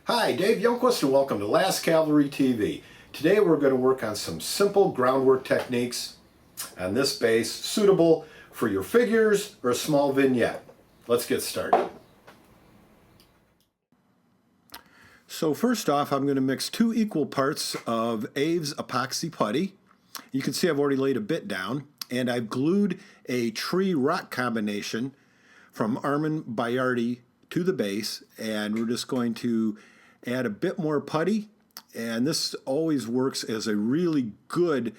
Hi, Dave Youngquist and welcome to Last Cavalry TV. Today we're going to work on some simple groundwork techniques on this base suitable for your figures or a small vignette. Let's get started. So first off, I'm going to mix 2 equal parts of Aves Epoxy Putty. You can see I've already laid a bit down, and I've glued a tree rock combination from Armin Bayardi to the base, and we're just going to add a bit more putty, and this always works as a really good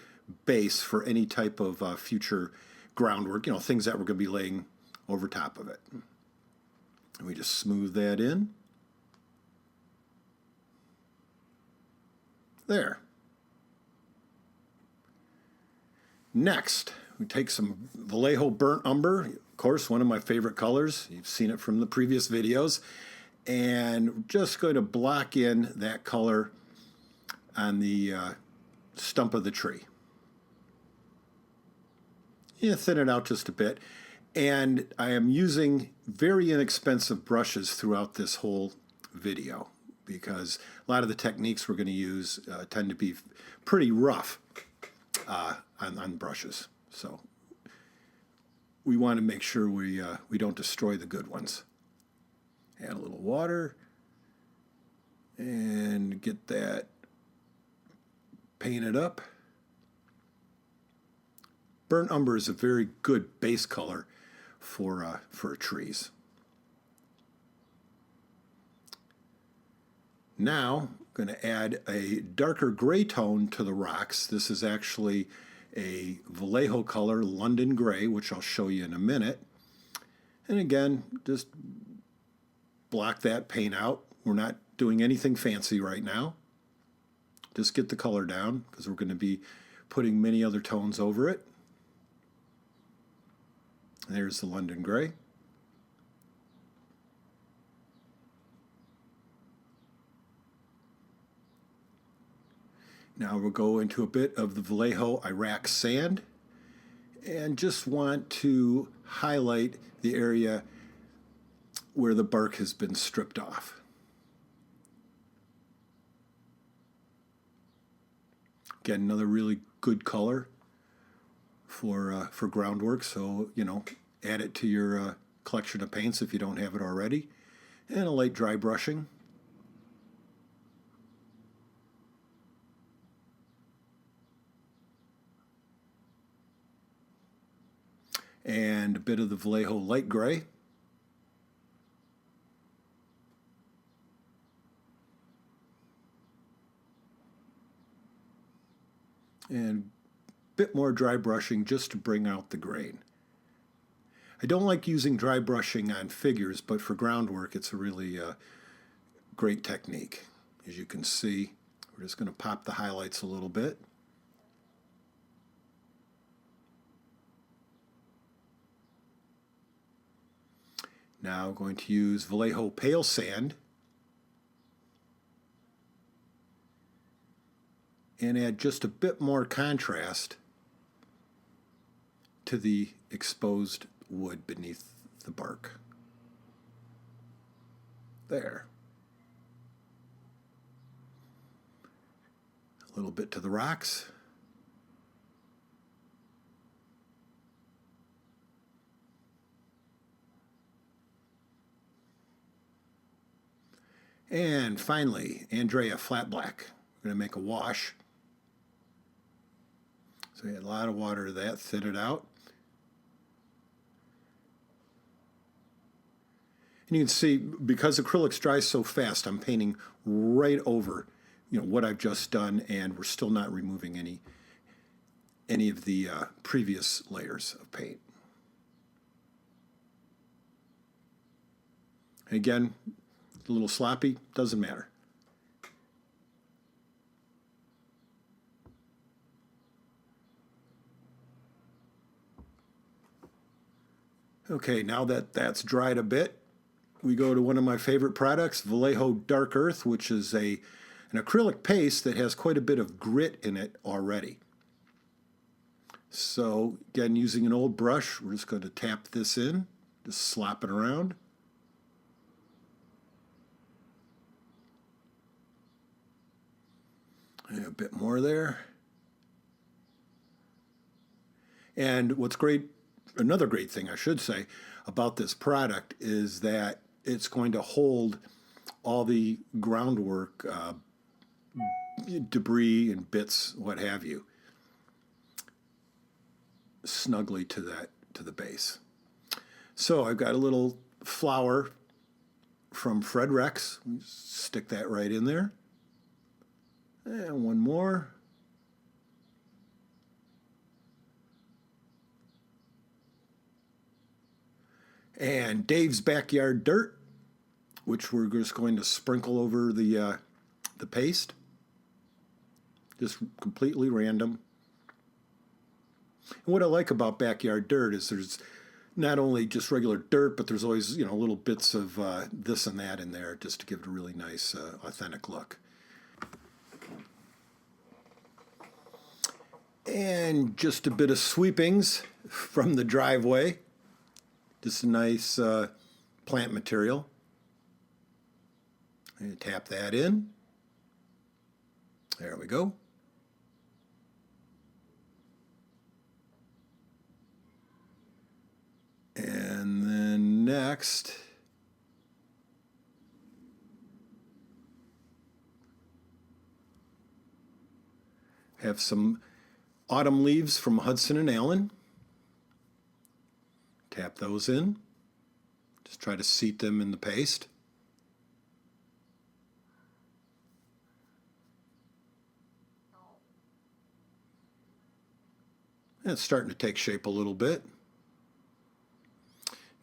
base for any type of future groundwork, you know, things that we're going to be laying over top of it. And we just smooth that in. There. Next, we take some Vallejo burnt umber, of course, one of my favorite colors. You've seen it from the previous videos. And we're just going to block in that color on the stump of the tree. Yeah, thin it out just a bit. And I am using very inexpensive brushes throughout this whole video because a lot of the techniques we're going to use tend to be pretty rough on brushes. So we want to make sure we don't destroy the good ones. Add a little water and get that painted up. Burnt umber is a very good base color for trees. Now I'm going to add a darker gray tone to the rocks. This is actually a Vallejo color, London gray, which I'll show you in a minute. And again, just block that paint out. We're not doing anything fancy right now. Just get the color down because we're going to be putting many other tones over it. There's the London gray. Now we'll go into a bit of the Vallejo Iraq sand and just want to highlight the area where the bark has been stripped off. Again, another really good color for groundwork, so you know, add it to your collection of paints if you don't have it already. And a light dry brushing. And a bit of the Vallejo light gray. And a bit more dry brushing just to bring out the grain. I don't like using dry brushing on figures, but for groundwork it's a really great technique. As you can see, we're just going to pop the highlights a little bit. Now I'm going to use Vallejo pale sand and add just a bit more contrast to the exposed wood beneath the bark. There. A little bit to the rocks. And finally, Andria Black. We're going to make a wash. So we add a lot of water to that, thin it out. And you can see, because acrylics dry so fast, I'm painting right over, you know, what I've just done, and we're still not removing any of the previous layers of paint. Again, a little sloppy, doesn't matter. Okay, now that that's dried a bit, we go to one of my favorite products, Vallejo Dark Earth, which is an acrylic paste that has quite a bit of grit in it already. So again, using an old brush, we're just going to tap this in, just slop it around. And a bit more there. And what's great, another great thing I should say about this product is that it's going to hold all the groundwork debris and bits, what have you, snugly to the base. So I've got a little flower from Fred Rex. Stick that right in there. And one more. And Dave's Backyard Dirt, which we're just going to sprinkle over the paste. Just completely random. And what I like about Backyard Dirt is there's not only just regular dirt, but there's always, little bits of this and that in there just to give it a really nice, authentic look. And just a bit of sweepings from the driveway. Just a nice plant material. And tap that in. There we go. And then next, have some autumn leaves from Hudson and Allen. Tap those in. Just try to seat them in the paste. And it's starting to take shape a little bit.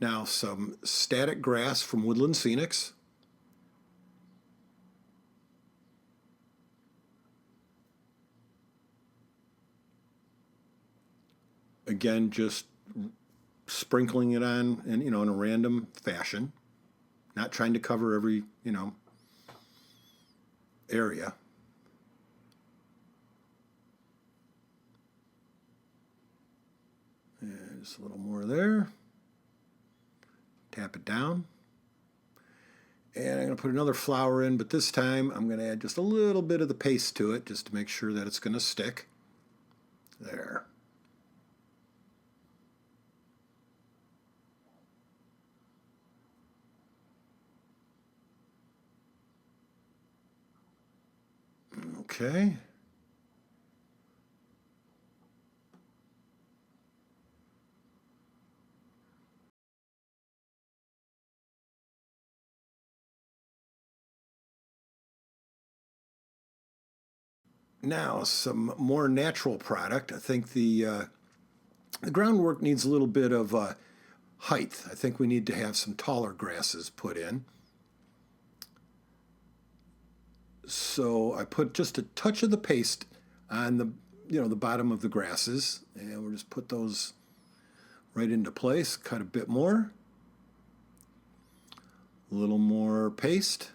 Now some static grass from Woodland Scenics. Again, just sprinkling it on in in a random fashion, not trying to cover every area. And just a little more there. Tap it down. And I'm going to put another flower in, but this time I'm going to add just a little bit of the paste to it just to make sure that it's going to stick. There. Okay. Now, some more natural product. I think the groundwork needs a little bit of height. I think we need to have some taller grasses put in. So I put just a touch of the paste on the bottom of the grasses, and we'll just put those right into place. Cut a bit more. A little more paste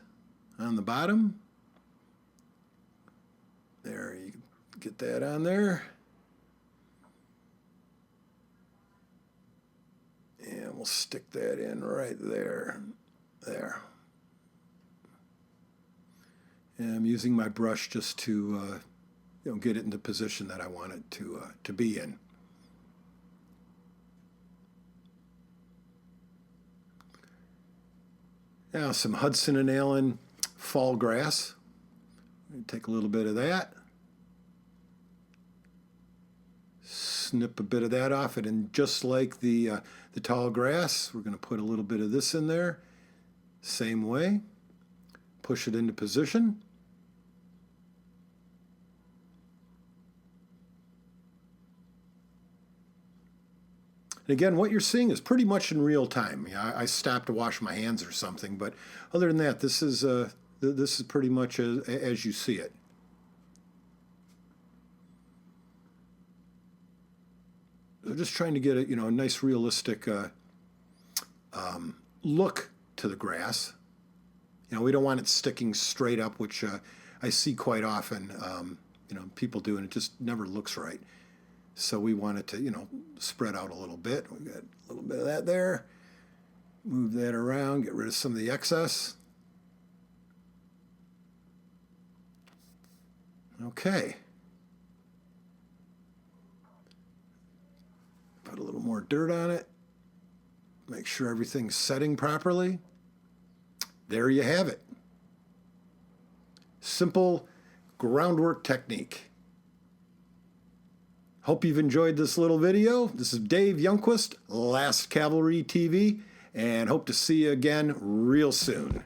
on the bottom. There, you get that on there. And we'll stick that in right there. There. And I'm using my brush just to get it in the position that I want it to be in. Now some Hudson and Allen fall grass. Take a little bit of that. Snip a bit of that off it, and just like the tall grass, we're going to put a little bit of this in there. Same way. Push it into position. And again, what you're seeing is pretty much in real time. I stopped to wash my hands or something, but other than that, this is pretty much as you see it. So just trying to get a nice realistic look to the grass. We don't want it sticking straight up, which I see quite often. People do, and it just never looks right. So we want it to spread out a little bit. We got a little bit of that there. Move that around. Get rid of some of the excess. Okay. Put a little more dirt on it. Make sure everything's setting properly. There you have it. Simple groundwork technique. Hope you've enjoyed this little video. This is Dave Youngquist, Last Cavalry TV, and hope to see you again real soon.